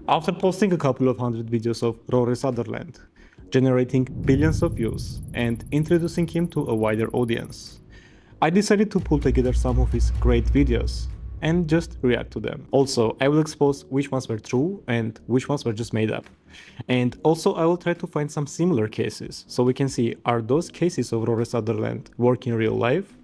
After posting a couple of hundred videos of Rory Sutherland, generating billions of views, and introducing him to a wider audience, I decided to pull together some of his great videos and just react to them. Also, I will expose which ones were true and which ones were just made up. And also I will try to find some similar cases, so we can see, are those cases of Rory Sutherland work in real life,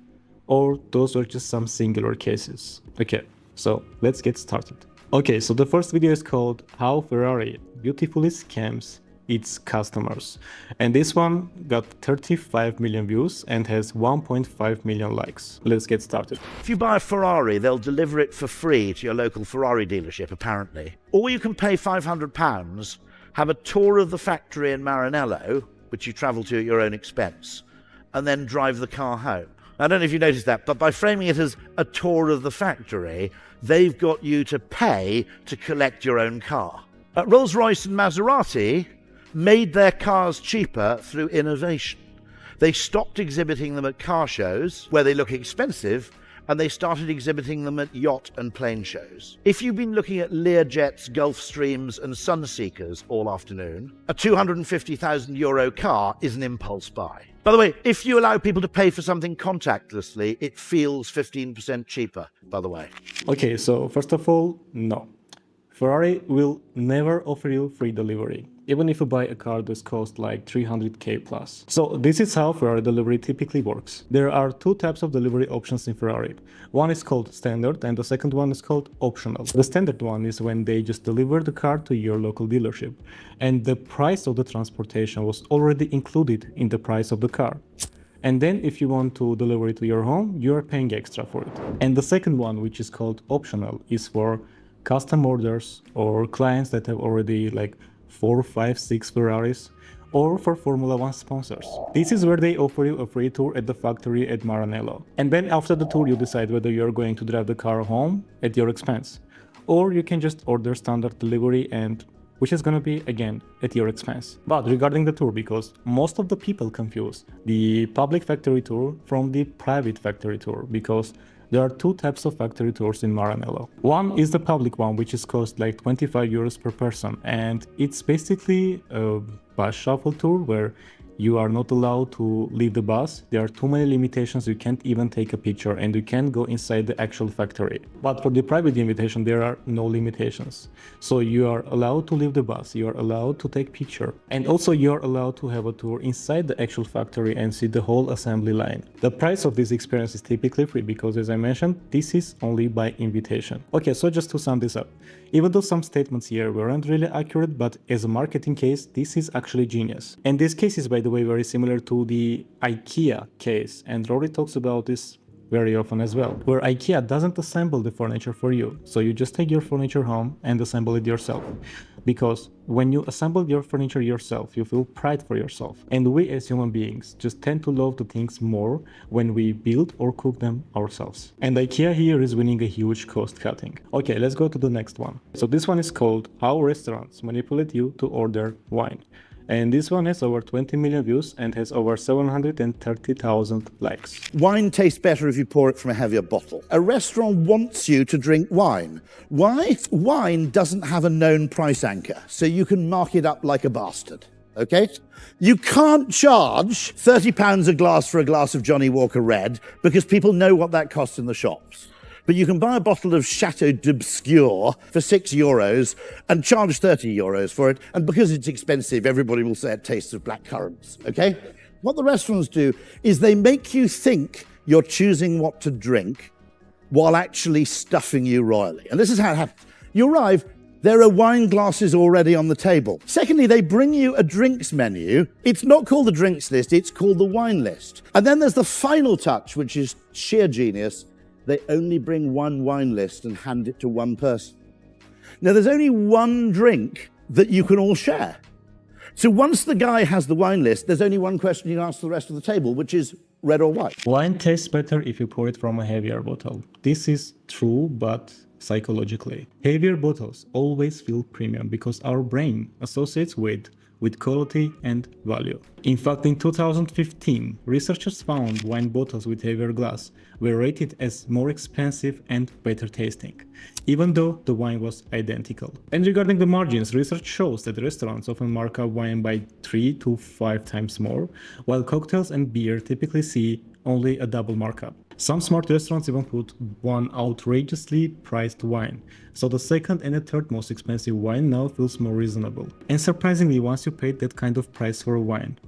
or those were just some singular cases. Okay, so let's get started. Okay, so the first video is called How Ferrari Beautifully Scams Its Customers. And this one got 35 million views and has 1.5 million likes. Let's get started. If you buy a Ferrari, they'll deliver it for free to your local Ferrari dealership, apparently. Or you can pay £500, have a tour of the factory in Maranello, which you travel to at your own expense, and then drive the car home. I don't know if you noticed that, but by framing it as a tour of the factory, they've got you to pay to collect your own car. Rolls-Royce and Maserati made their cars cheaper through innovation. They stopped exhibiting them at car shows, where they look expensive, and they started exhibiting them at yacht and plane shows. If you've been looking at Learjets, Gulfstreams and Sunseekers all afternoon, a €250,000 car is an impulse buy. By the way, if you allow people to pay for something contactlessly, it feels 15% cheaper, by the way. Okay, so first of all, no. Ferrari will never offer you free delivery, even if you buy a car that costs like 300k plus. So this is how Ferrari delivery typically works. There are two types of delivery options in Ferrari. One is called standard and the second one is called optional. The standard one is when they just deliver the car to your local dealership, and the price of the transportation was already included in the price of the car. And then if you want to deliver it to your home, you are paying extra for it. And the second one, which is called optional, is for custom orders or clients that have already like 4, 5, 6 Ferraris, or for Formula 1 sponsors. This is where they offer you a free tour at the factory at Maranello. And then after the tour you decide whether you're going to drive the car home at your expense, or you can just order standard delivery, and which is going to be again at your expense. But regarding the tour, because most of the people confuse the public factory tour from the private factory tour, because there are two types of factory tours in Maranello. One is the public one, which is cost like 25 euros per person, and it's basically a bus shuffle tour where you are not allowed to leave the bus. There are too many limitations, you can't even take a picture, and you can't go inside the actual factory. But for the private invitation, there are no limitations. So you are allowed to leave the bus, you are allowed to take picture, and also you are allowed to have a tour inside the actual factory and see the whole assembly line. The price of this experience is typically free because, as I mentioned, this is only by invitation. Okay, so just to sum this up, even though some statements here weren't really accurate, but as a marketing case, this is actually genius. And this case is, by the way, very similar to the IKEA case, and Rory talks about this very often as well, where IKEA doesn't assemble the furniture for you, so you just take your furniture home and assemble it yourself. Because when you assemble your furniture yourself, you feel pride for yourself. And we as human beings just tend to love the things more when we build or cook them ourselves. And IKEA here is winning a huge cost cutting. Okay, let's go to the next one. So this one is called How Restaurants Manipulate You to Order Wine. And this one has over 20 million views and has over 730,000 likes. Wine tastes better if you pour it from a heavier bottle. A restaurant wants you to drink wine. Why? Wine doesn't have a known price anchor, so you can mark it up like a bastard. Okay? You can't charge £30 a glass for a glass of Johnny Walker Red because people know what that costs in the shops. But you can buy a bottle of Chateau d'Obscur for €6 and charge €30 for it. And because it's expensive, everybody will say it tastes of black currants, okay? What the restaurants do is they make you think you're choosing what to drink while actually stuffing you royally. And this is how it happens. You arrive, there are wine glasses already on the table. Secondly, they bring you a drinks menu. It's not called the drinks list, it's called the wine list. And then there's the final touch, which is sheer genius. They only bring one wine list and hand it to one person. Now, there's only one drink that you can all share. So once the guy has the wine list, there's only one question you ask the rest of the table, which is red or white. Wine tastes better if you pour it from a heavier bottle. This is true, but psychologically. Heavier bottles always feel premium because our brain associates with with quality and value. In fact, in 2015, researchers found wine bottles with heavier glass were rated as more expensive and better tasting, even though the wine was identical. And regarding the margins, research shows that restaurants often mark up wine by 3 to 5 times more, while cocktails and beer typically see only a double markup. Some smart restaurants even put one outrageously priced wine, so the second and the third most expensive wine now feels more reasonable. And surprisingly, once you paid that kind of price for a wine,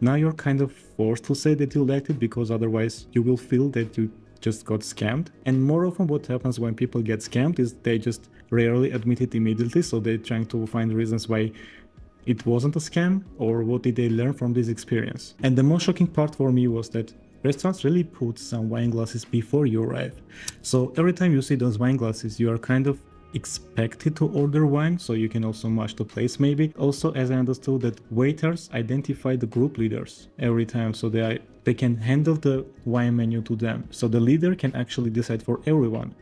now you're kind of forced to say that you liked it, because otherwise you will feel that you just got scammed. And more often what happens when people get scammed is they just rarely admit it immediately, so they're trying to find reasons why it wasn't a scam, or what did they learn from this experience. And the most shocking part for me was that restaurants really put some wine glasses before you arrive. So every time you see those wine glasses, you are kind of expected to order wine, so you can also match the place maybe. Also, as I understood, that waiters identify the group leaders every time, so they can handle the wine menu to them. So the leader can actually decide for everyone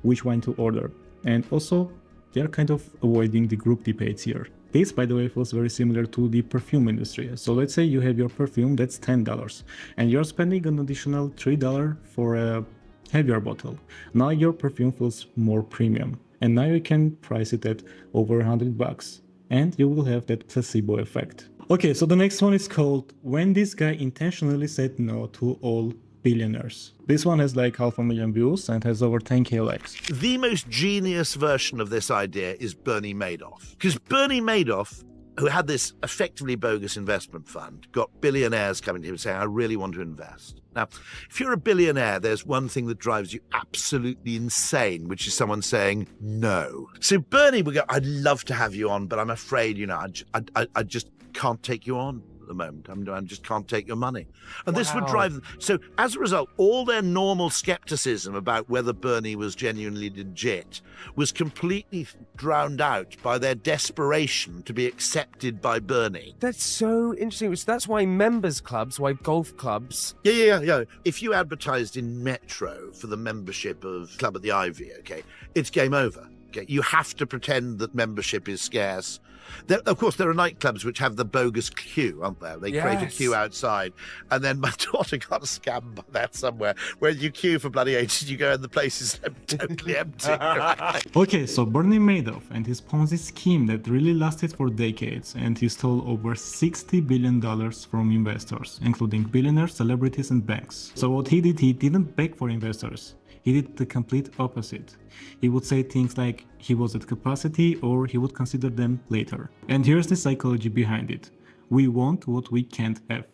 which wine to order. And also, they are kind of avoiding the group debates here. This, by the way, feels very similar to the perfume industry. So let's say you have your perfume that's $10 and you're spending an additional $3 for a heavier bottle. Now your perfume feels more premium, and now you can price it at over $100 and you will have that placebo effect. Okay, so the next one is called When This Guy Intentionally Said No to All Billionaires. This one has like 500,000 views and has over 10k likes. The most genius version of this idea is Bernie Madoff. Because Bernie Madoff, who had this effectively bogus investment fund, got billionaires coming to him saying, I really want to invest. Now, if you're a billionaire, there's one thing that drives you absolutely insane, which is someone saying no. So Bernie would go, I'd love to have you on, but I'm afraid, I just can't take you on at the moment. I just can't take your money. And this would drive them. So as a result, all their normal skepticism about whether Bernie was genuinely legit was completely drowned out by their desperation to be accepted by Bernie. That's so interesting. That's why members clubs, why golf clubs. Yeah. If you advertised in Metro for the membership of Club at the Ivy, okay, it's game over. Okay, you have to pretend that membership is scarce. Of course, there are nightclubs which have the bogus queue, aren't there? They create a queue outside. And then my daughter got a scam by that somewhere, where you queue for bloody ages, you go and the place is totally empty. Okay, so Bernie Madoff and his Ponzi scheme that really lasted for decades, and he stole over $60 billion from investors, including billionaires, celebrities, and banks. So what he did, he didn't beg for investors. He did the complete opposite. He would say things like he was at capacity, or he would consider them later. And here's the psychology behind it. We want what we can't have.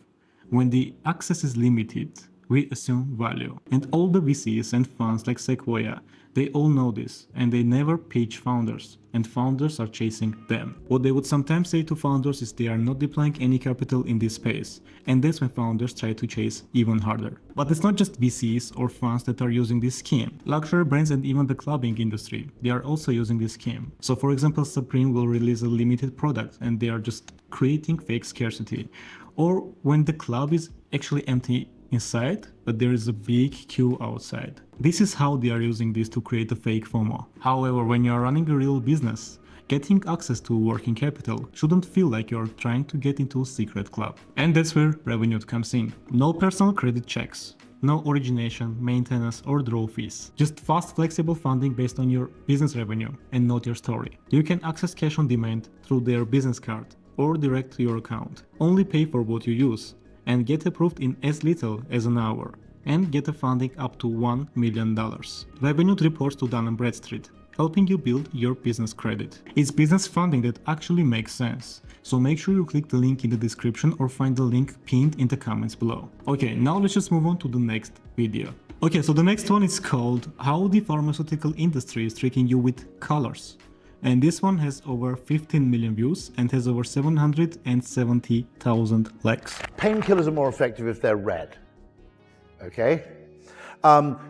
When the access is limited, we assume value. And all the VCs and funds like Sequoia, they all know this, and they never pitch founders, and founders are chasing them. What they would sometimes say to founders is they are not deploying any capital in this space, and that's when founders try to chase even harder. But it's not just VCs or funds that are using this scheme. Luxury brands and even the clubbing industry, they are also using this scheme. So for example, Supreme will release a limited product and they are just creating fake scarcity. Or when the club is actually empty inside, but there is a big queue outside. This is how they are using this to create a fake FOMO. However, when you are running a real business, getting access to working capital shouldn't feel like you're trying to get into a secret club. And that's where Revenue comes in. No personal credit checks, no origination, maintenance, or draw fees. Just fast, flexible funding based on your business revenue and not your story. You can access cash on demand through their business card or direct to your account. Only pay for what you use and get approved in as little as an hour, and get a funding up to $1 million. Revenue reports to Dun & Bradstreet, helping you build your business credit. It's business funding that actually makes sense, so make sure you click the link in the description or find the link pinned in the comments below. Okay, now let's just move on to the next video. Okay, so the next one is called How the Pharmaceutical Industry is Tricking You with Colors. And this one has over 15 million views and has over 770,000 likes. Painkillers are more effective if they're red, okay?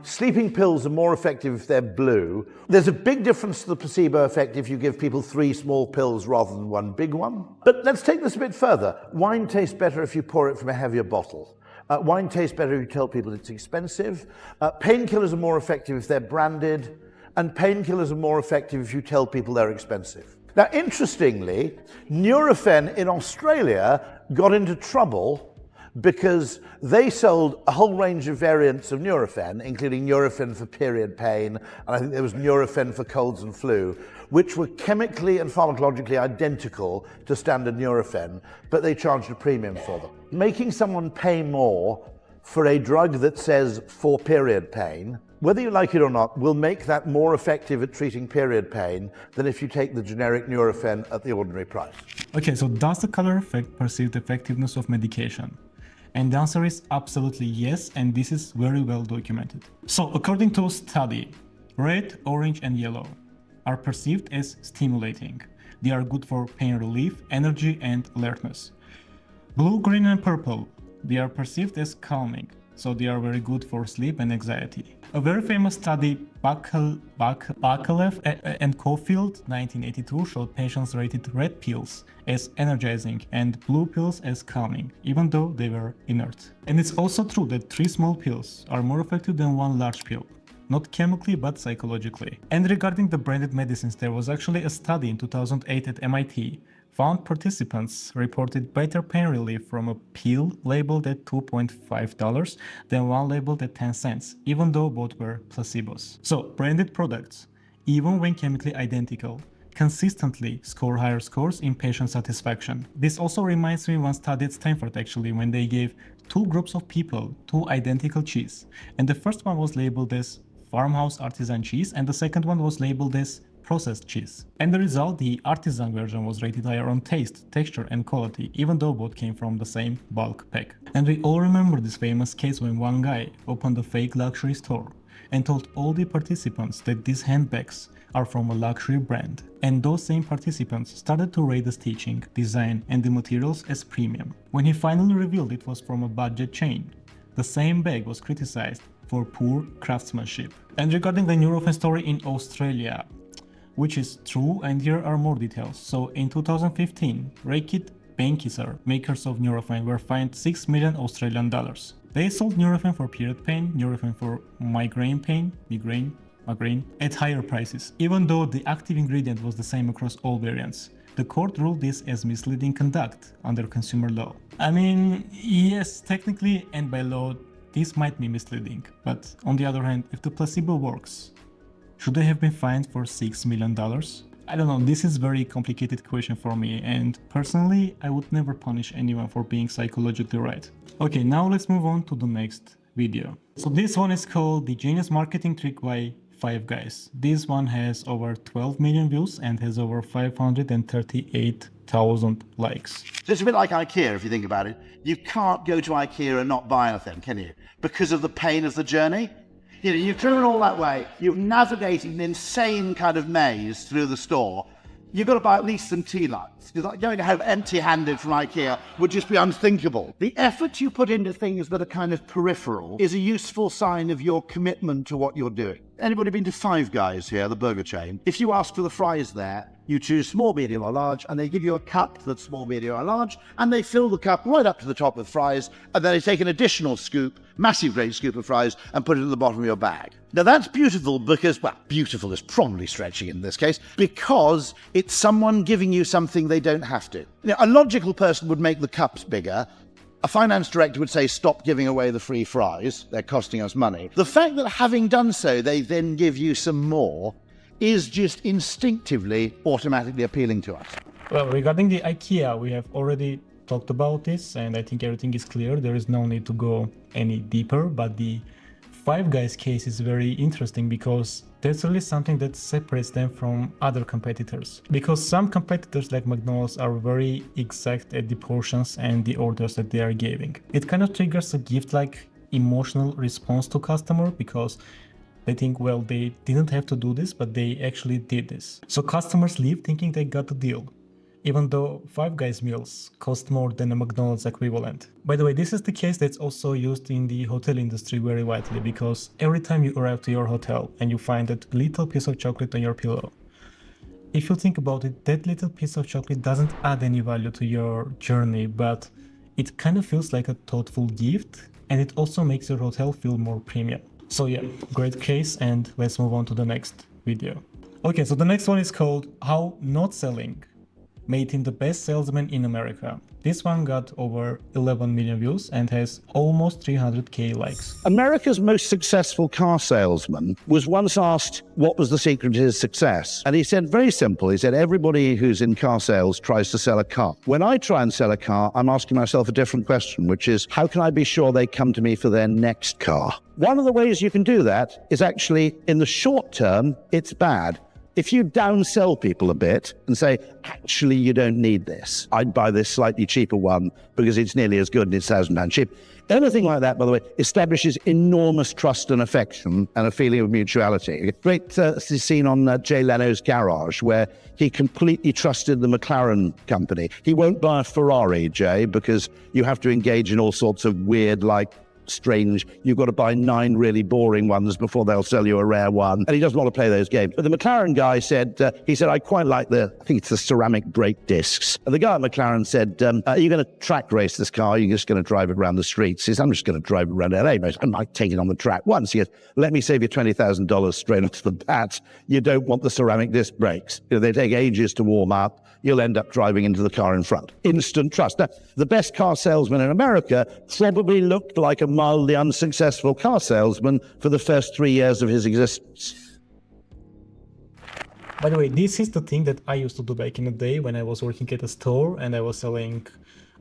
Sleeping pills are more effective if they're blue. There's a big difference to the placebo effect if you give people 3 small pills rather than 1 big one. But let's take this a bit further. Wine tastes better if you pour it from a heavier bottle. Wine tastes better if you tell people it's expensive. Painkillers are more effective if they're branded. And painkillers are more effective if you tell people they're expensive. Now, interestingly, Nurofen in Australia got into trouble because they sold a whole range of variants of Nurofen, including Nurofen for period pain, and I think there was Nurofen for colds and flu, which were chemically and pharmacologically identical to standard Nurofen, but they charged a premium for them. Making someone pay more for a drug that says for period pain, whether you like it or not, will make that more effective at treating period pain than if you take the generic Nurofen at the ordinary price. Okay, so does the color affect perceived effectiveness of medication? And the answer is absolutely yes, and this is very well documented. So according to a study, red, orange and yellow are perceived as stimulating. They are good for pain relief, energy and alertness. Blue, green and purple, they are perceived as calming, so they are very good for sleep and anxiety. A very famous study, Bakalev and Caulfield, 1982, showed patients rated red pills as energizing and blue pills as calming, even though they were inert. And it's also true that 3 small pills are more effective than 1 large pill. Not chemically, but psychologically. And regarding the branded medicines, there was actually a study in 2008 at MIT found participants reported better pain relief from a pill labeled at $2.5 than one labeled at 10 cents, even though both were placebos. So, branded products, even when chemically identical, consistently score higher scores in patient satisfaction. This also reminds me one study at Stanford actually, when they gave 2 groups of people 2 identical cheese, and the first one was labeled as farmhouse artisan cheese and the second one was labeled as processed cheese. And the result, the artisan version was rated higher on taste, texture and quality, even though both came from the same bulk pack. And we all remember this famous case when one guy opened a fake luxury store and told all the participants that these handbags are from a luxury brand. And those same participants started to rate the stitching, design and the materials as premium. When he finally revealed it was from a budget chain, the same bag was criticized for poor craftsmanship. And regarding the Nurofen story in Australia, which is true, and here are more details. So in 2015, Rakit Bankisar, makers of Nurofen, were fined 6 million Australian dollars. They sold Nurofen for period pain, Nurofen for migraine, at higher prices, even though the active ingredient was the same across all variants. The court ruled this as misleading conduct under consumer law. I mean, yes, technically and by law, this might be misleading, but on the other hand, if the placebo works, should they have been fined for $6 million? I don't know, this is a very complicated question for me, and personally, I would never punish anyone for being psychologically right. Okay, now let's move on to the next video. So this one is called The Genius Marketing Trick by 5 Guys. This one has over 12 million views and has over 538,000 likes. So it's a bit like IKEA if you think about it. You can't go to IKEA and not buy anything, can you? Because of the pain of the journey. You know, you've driven all that way, you're navigating an insane kind of maze through the store. You've got to buy at least some tea lights. Because going home empty-handed from IKEA would just be unthinkable. The effort you put into things that are kind of peripheral is a useful sign of your commitment to what you're doing. Anybody been to 5 Guys here, the burger chain? If you ask for the fries there, you choose small, medium or large, and they give you a cup that's small, medium or large, and they fill the cup right up to the top with fries, and then they take an additional scoop, massive great scoop of fries, and put it at the bottom of your bag. Now that's beautiful because, well, beautiful is probably stretching in this case, because it's someone giving you something they don't have to. Now, a logical person would make the cups bigger. A finance director would say, stop giving away the free fries, they're costing us money. The fact that having done so, they then give you some more is just instinctively, automatically appealing to us. Well, regarding the IKEA, we have already talked about this, and I think everything is clear. There is no need to go any deeper, but the 5 Guys case is very interesting because that's really something that separates them from other competitors. Because some competitors like McDonald's are very exact at the portions and the orders that they are giving. It kind of triggers a gift-like emotional response to customer because they think, well, they didn't have to do this, but they actually did this. So customers leave thinking they got a deal, even though 5 Guys meals cost more than a McDonald's equivalent. By the way, this is the case that's also used in the hotel industry very widely, because every time you arrive to your hotel and you find that little piece of chocolate on your pillow, if you think about it, that little piece of chocolate doesn't add any value to your journey, but it kind of feels like a thoughtful gift, and it also makes your hotel feel more premium. So yeah, great case, and let's move on to the next video. Okay, so the next one is called How Not Selling made him the best salesman in America. This one got over 11 million views and has almost 300k likes. America's most successful car salesman was once asked what was the secret to his success. And he said, very simple, he said, everybody who's in car sales tries to sell a car. When I try and sell a car, I'm asking myself a different question, which is, how can I be sure they come to me for their next car? One of the ways you can do that is actually, in the short term, it's bad. If you downsell people a bit and say, actually, you don't need this, I'd buy this slightly cheaper one because it's nearly as good and it's £1,000 cheap. Anything like that, by the way, establishes enormous trust and affection and a feeling of mutuality. A great scene on Jay Leno's Garage, where he completely trusted the McLaren company. He won't buy a Ferrari, Jay, because you have to engage in all sorts of weird, strange, you've got to buy 9 really boring ones before they'll sell you a rare one. And he doesn't want to play those games. But the McLaren guy said, I quite like I think it's the ceramic brake discs. And the guy at McLaren said, are you going to track race this car? Or are you just going to drive it around the streets? He says, I'm just going to drive it around LA. I might take it on the track once. He goes, let me save you $20,000 straight off the bat. You don't want the ceramic disc brakes. They take ages to warm up. You'll end up driving into the car in front. Instant trust. Now, the best car salesman in America probably looked like a mildly unsuccessful car salesman for the first 3 years of his existence. By the way, this is the thing that I used to do back in the day when I was working at a store and I was selling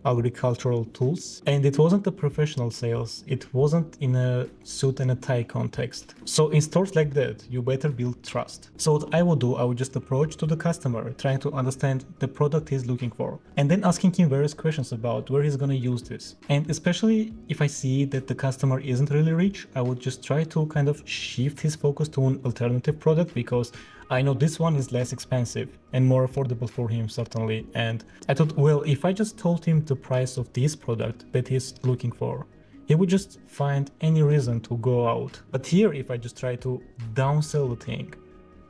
agricultural tools. And it wasn't a professional sales. It wasn't in a suit and a tie context. So in stores like that, you better build trust. So what I would do, I would just approach to the customer, trying to understand the product he's looking for, and then asking him various questions about where he's gonna use this. And especially if I see that the customer isn't really rich, I would just try to kind of shift his focus to an alternative product, because I know this one is less expensive and more affordable for him, certainly. And I thought, well, if I just told him the price of this product that he's looking for, he would just find any reason to go out. But here, if I just try to downsell the thing,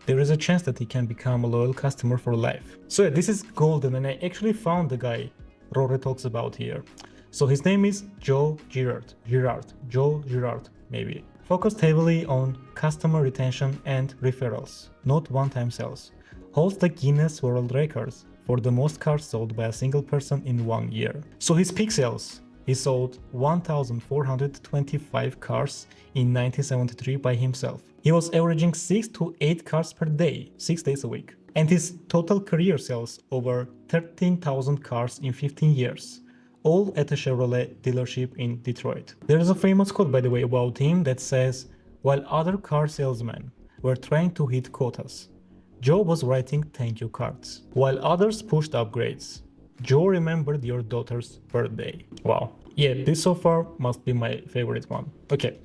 there is a chance that he can become a loyal customer for life. So yeah, this is golden, and I actually found the guy Rory talks about here. So his name is Joe Girard, maybe. Focused heavily on customer retention and referrals, not one-time sales. Holds the Guinness World Records for the most cars sold by a single person in 1 year. So his peak sales, he sold 1,425 cars in 1973 by himself. He was averaging 6 to 8 cars per day, 6 days a week. And his total career sales over 13,000 cars in 15 years. All at a Chevrolet dealership in Detroit. There is a famous quote, by the way, about him that says, while other car salesmen were trying to hit quotas, Joe was writing thank you cards. While others pushed upgrades, Joe remembered your daughter's birthday. Wow. Yeah, this so far must be my favorite one. Okay,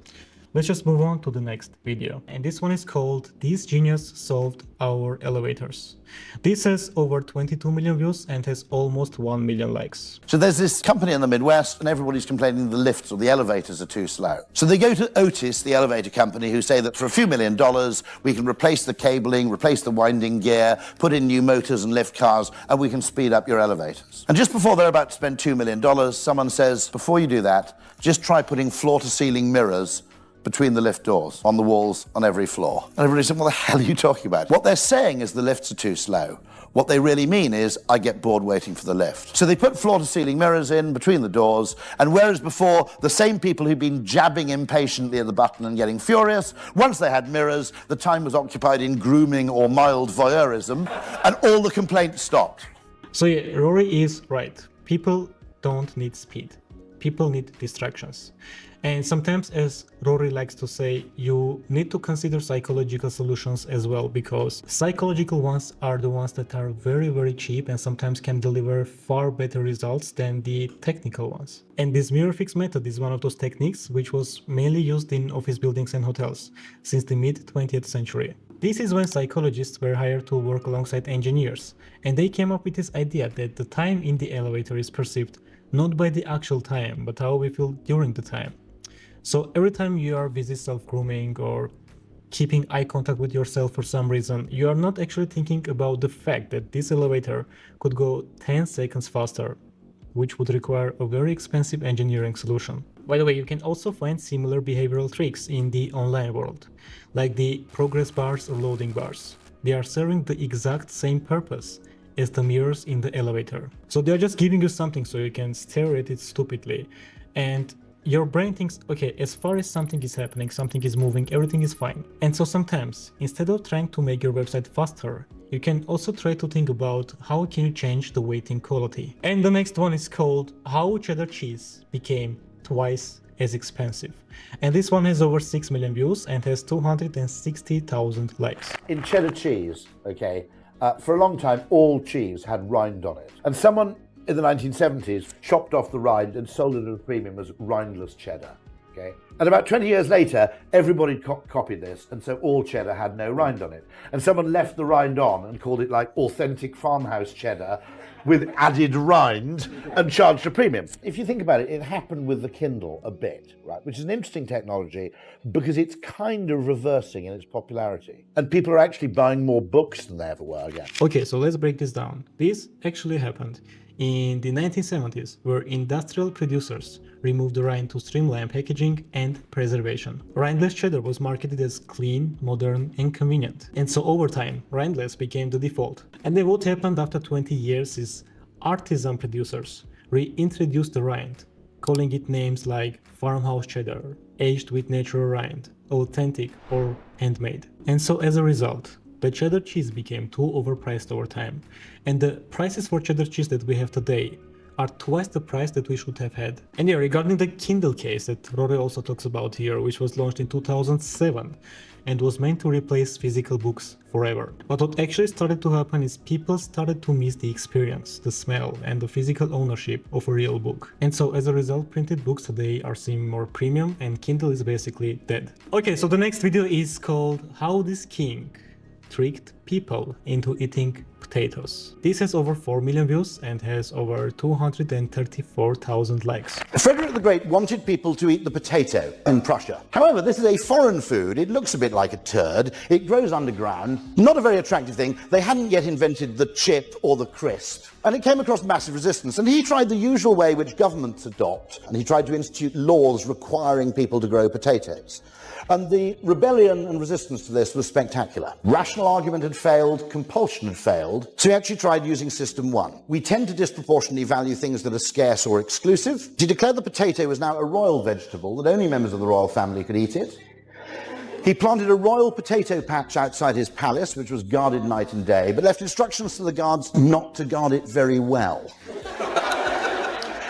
let's just move on to the next video. And this one is called This Genius Solved Our Elevators. This has over 22 million views and has almost 1 million likes. So there's this company in the Midwest, and everybody's complaining the lifts or the elevators are too slow. So they go to Otis, the elevator company, who say that for a few $1 million, we can replace the cabling, replace the winding gear, put in new motors and lift cars, and we can speed up your elevators. And just before they're about to spend $2 million, someone says, before you do that, just try putting floor-to-ceiling mirrors between the lift doors, on the walls, on every floor. And everybody said, what the hell are you talking about? What they're saying is the lifts are too slow. What they really mean is, I get bored waiting for the lift. So they put floor-to-ceiling mirrors in between the doors, and whereas before, the same people who'd been jabbing impatiently at the button and getting furious, once they had mirrors, the time was occupied in grooming or mild voyeurism, and all the complaints stopped. So yeah, Rory is right. People don't need speed. People need distractions. And sometimes, as Rory likes to say, you need to consider psychological solutions as well, because psychological ones are the ones that are very, very cheap and sometimes can deliver far better results than the technical ones. And this mirror fix method is one of those techniques which was mainly used in office buildings and hotels since the mid-20th century. This is when psychologists were hired to work alongside engineers, and they came up with this idea that the time in the elevator is perceived not by the actual time, but how we feel during the time. So every time you are busy self-grooming or keeping eye contact with yourself for some reason, you are not actually thinking about the fact that this elevator could go 10 seconds faster, which would require a very expensive engineering solution. By the way, you can also find similar behavioral tricks in the online world, like the progress bars or loading bars. they are serving the exact same purpose as the mirrors in the elevator. So they are just giving you something so you can stare at it stupidly. And your brain thinks, okay, as far as something is happening, something is moving, everything is fine. And so sometimes, instead of trying to make your website faster, you can also try to think about how can you change the waiting quality. And the next one is called How Cheddar Cheese Became Twice as Expensive. And this one has over 6 million views and has 260,000 likes. In cheddar cheese, okay, for a long time, all cheese had rind on it. And someone in the 1970s chopped off the rind and sold it at a premium as rindless cheddar. Okay? And about 20 years later, everybody copied this, and so all cheddar had no rind on it. And someone left the rind on and called it like authentic farmhouse cheddar with added rind and charged a premium. If you think about it, it happened with the Kindle a bit, right? Which is an interesting technology because it's kind of reversing in its popularity. And people are actually buying more books than they ever were again. Okay, so let's break this down. This actually happened in the 1970s, where industrial producers removed the rind to streamline packaging and preservation. Rindless cheddar was marketed as clean, modern, and convenient. And so over time, rindless became the default. And then what happened after 20 years is artisan producers reintroduced the rind, calling it names like farmhouse cheddar, aged with natural rind, authentic, or handmade. And so as a result, the cheddar cheese became too overpriced over time, and the prices for cheddar cheese that we have today are twice the price that we should have had. And yeah, regarding the Kindle case that Rory also talks about here, which was launched in 2007 and was meant to replace physical books forever. But what actually started to happen is people started to miss the experience, the smell, and the physical ownership of a real book. And so as a result, printed books today are seen more premium and Kindle is basically dead. Okay, so the next video is called How This King Tricked People into Eating Potatoes. This has over 4 million views and has over 234,000 likes. Frederick the Great wanted people to eat the potato in Prussia. However, this is a foreign food. It looks a bit like a turd. It grows underground. Not a very attractive thing. They hadn't yet invented the chip or the crisp. And it came across massive resistance. And he tried the usual way which governments adopt. And he tried to institute laws requiring people to grow potatoes. And the rebellion and resistance to this was spectacular. Rational argument had failed, compulsion had failed, so he actually tried using System 1. We tend to disproportionately value things that are scarce or exclusive. He declared the potato was now a royal vegetable, that only members of the royal family could eat it. He planted a royal potato patch outside his palace, which was guarded night and day, but left instructions to the guards not to guard it very well.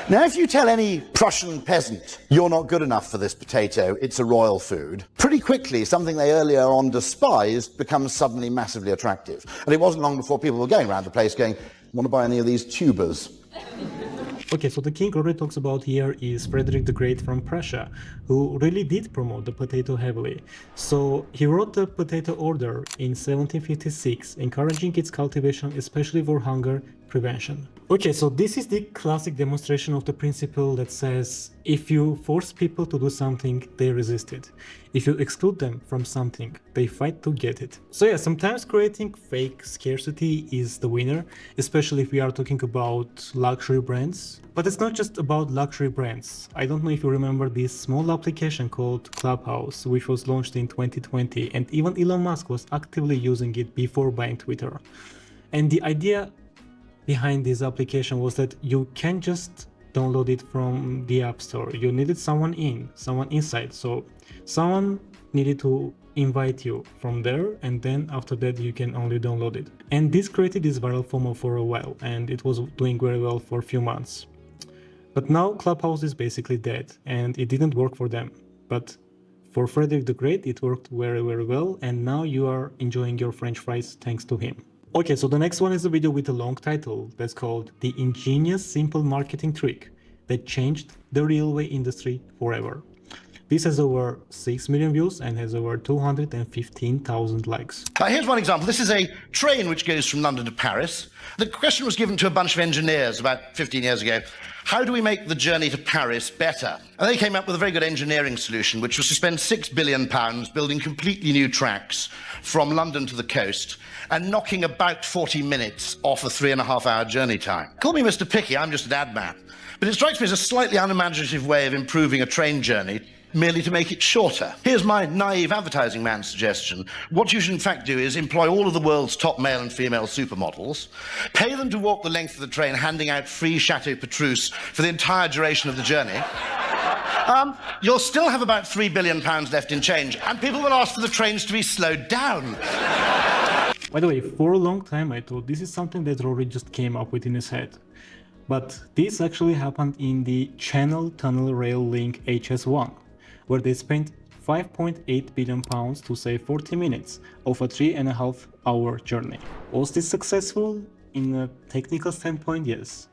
Now, if you tell any Prussian peasant, you're not good enough for this potato, it's a royal food, pretty quickly something they earlier on despised becomes suddenly massively attractive. And it wasn't long before people were going around the place going, want to buy any of these tubers? Okay, so the king Rory talks about here is Frederick the Great from Prussia, who really did promote the potato heavily. So he wrote the potato order in 1756, encouraging its cultivation especially for hunger prevention. Okay, so this is the classic demonstration of the principle that says if you force people to do something, they resist it. If you exclude them from something, they fight to get it. So yeah, sometimes creating fake scarcity is the winner, especially if we are talking about luxury brands. But it's not just about luxury brands. I don't know if you remember this small application called Clubhouse, which was launched in 2020, and even Elon Musk was actively using it before buying Twitter. And the idea behind this application was that you can't just download it from the App Store. You needed someone inside. So someone needed to invite you from there, and then after that you can only download it. And this created this viral FOMO for a while, and it was doing very well for a few months. But now Clubhouse is basically dead, and it didn't work for them. But for Frederick the Great, it worked very, very well, and now you are enjoying your French fries thanks to him. Okay, so the next one is a video with a long title that's called The Ingenious Simple Marketing Trick That Changed the Railway Industry Forever. This has over 6 million views and has over 215,000 likes. Here's one example. This is a train which goes from London to Paris. The question was given to a bunch of engineers about 15 years ago. How do we make the journey to Paris better? And they came up with a very good engineering solution, which was to spend £6 billion building completely new tracks from London to the coast and knocking about 40 minutes off a 3.5-hour journey time. Call me Mr. Picky, I'm just an ad man. But it strikes me as a slightly unimaginative way of improving a train journey. merely to make it shorter. Here's my naive advertising man's suggestion. What you should in fact do is employ all of the world's top male and female supermodels, pay them to walk the length of the train handing out free Chateau Petrus for the entire duration of the journey. You'll still have about £3 billion left in change, and people will ask for the trains to be slowed down. By the way, for a long time I thought this is something that Rory just came up with in his head. But this actually happened in the Channel Tunnel Rail Link HS1, where they spent £5.8 billion to save 40 minutes of a 3.5-hour journey. Was this successful? In a technical standpoint, yes.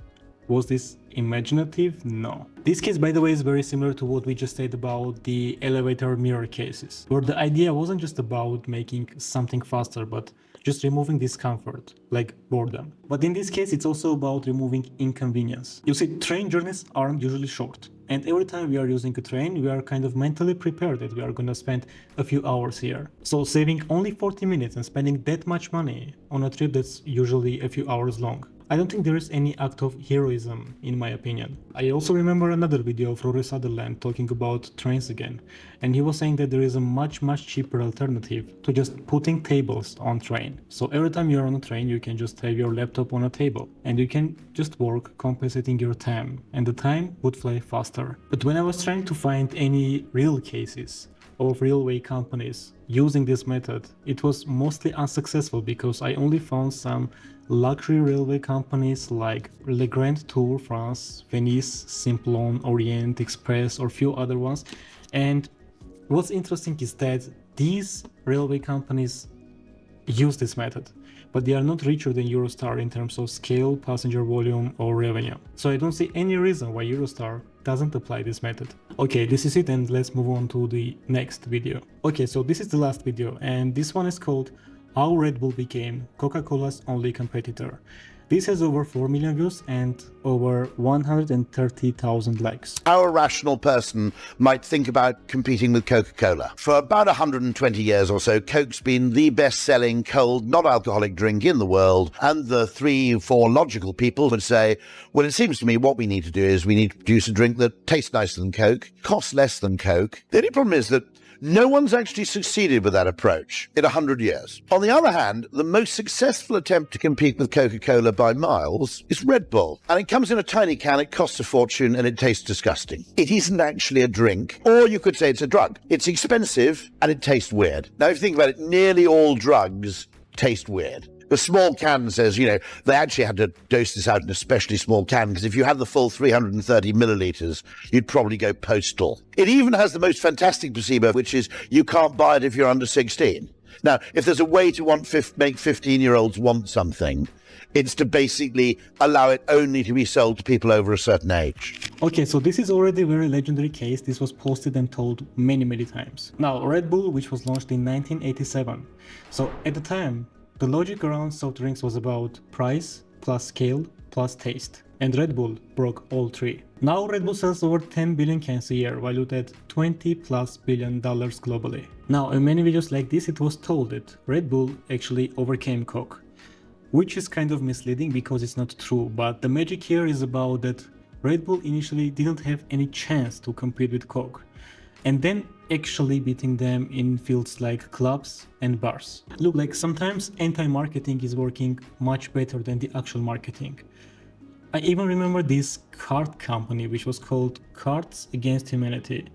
Was this imaginative? No. This case, by the way, is very similar to what we just said about the elevator mirror cases, where the idea wasn't just about making something faster, but just removing discomfort, like boredom. But in this case, it's also about removing inconvenience. You see, train journeys aren't usually short. And every time we are using a train, we are kind of mentally prepared that we are gonna spend a few hours here. So saving only 40 minutes and spending that much money on a trip that's usually a few hours long, I don't think there is any act of heroism, in my opinion. I also remember another video of Rory Sutherland talking about trains again, and he was saying that there is a much cheaper alternative to just putting tables on train. So every time you're on a train, you can just have your laptop on a table, and you can just work compensating your time, and the time would fly faster. But when I was trying to find any real cases of railway companies using this method, it was mostly unsuccessful because I only found some luxury railway companies like Le Grand Tour France, Venice, Simplon, Orient Express, or few other ones. And what's interesting is that these railway companies use this method, but they are not richer than Eurostar in terms of scale, passenger volume, or revenue. So I don't see any reason why Eurostar doesn't apply this method. Okay, this is it, and let's move on to the next video. Okay, so this is the last video, and this one is called How Red Bull Became Coca-Cola's Only Competitor. This has over 4 million views and over 130,000 likes. How a rational person might think about competing with Coca-Cola. For about 120 years or so, Coke's been the best-selling cold, non-alcoholic drink in the world, and the 3-4 logical people would say, well, it seems to me what we need to do is we need to produce a drink that tastes nicer than Coke, costs less than Coke. The only problem is that no one's actually succeeded with that approach in 100 years. On the other hand, the most successful attempt to compete with Coca-Cola by miles is Red Bull. And it comes in a tiny can, it costs a fortune, and it tastes disgusting. It isn't actually a drink, or you could say it's a drug. It's expensive, and it tastes weird. Now, if you think about it, nearly all drugs taste weird. The small can says, you know, they actually had to dose this out in a especially small can, because if you had the full 330 milliliters, you'd probably go postal. It even has the most fantastic placebo, which is you can't buy it if you're under 16. Now, if there's a way to make 15-year-olds want something, it's to basically allow it only to be sold to people over a certain age. Okay, so this is already a very legendary case. This was posted and told many times. Now, Red Bull, which was launched in 1987. So at the time, the logic around soft drinks was about price plus scale plus taste, and Red Bull broke all three. Now Red Bull sells over 10 billion cans a year, valued at $20+ billion globally. Now, in many videos like this, it was told that Red Bull actually overcame Coke, which is kind of misleading because it's not true, but the magic here is about that Red Bull initially didn't have any chance to compete with Coke, and then actually beating them in fields like clubs and bars. Look, like sometimes anti-marketing is working much better than the actual marketing. I even remember this card company which was called Cards Against Humanity,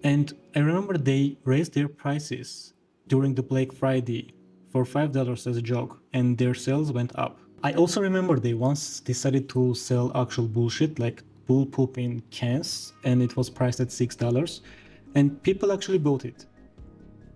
and I remember they raised their prices during the Black Friday for $5 as a joke, and their sales went up. I also remember they once decided to sell actual bullshit like bull poop in cans, and it was priced at $6. And people actually bought it.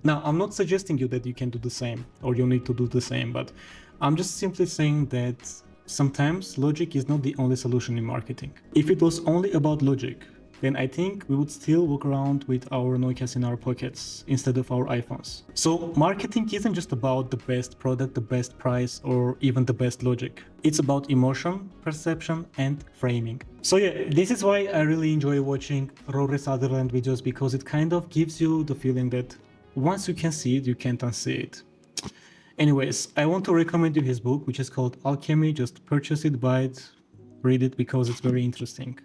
Now, I'm not suggesting you that you can do the same or you need to do the same, but I'm just simply saying that sometimes logic is not the only solution in marketing. If it was only about logic, then I think we would still walk around with our Nokias in our pockets instead of our iPhones. So marketing isn't just about the best product, the best price, or even the best logic. It's about emotion, perception, and framing. So yeah, this is why I really enjoy watching Rory Sutherland videos, because it kind of gives you the feeling that once you can see it, you can't unsee it. Anyways, I want to recommend you his book, which is called Alchemy. Just purchase it, buy it, read it, because it's very interesting.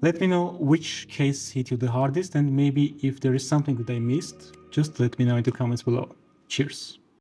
Let me know which case hit you the hardest, and maybe if there is something that I missed, just let me know in the comments below. Cheers!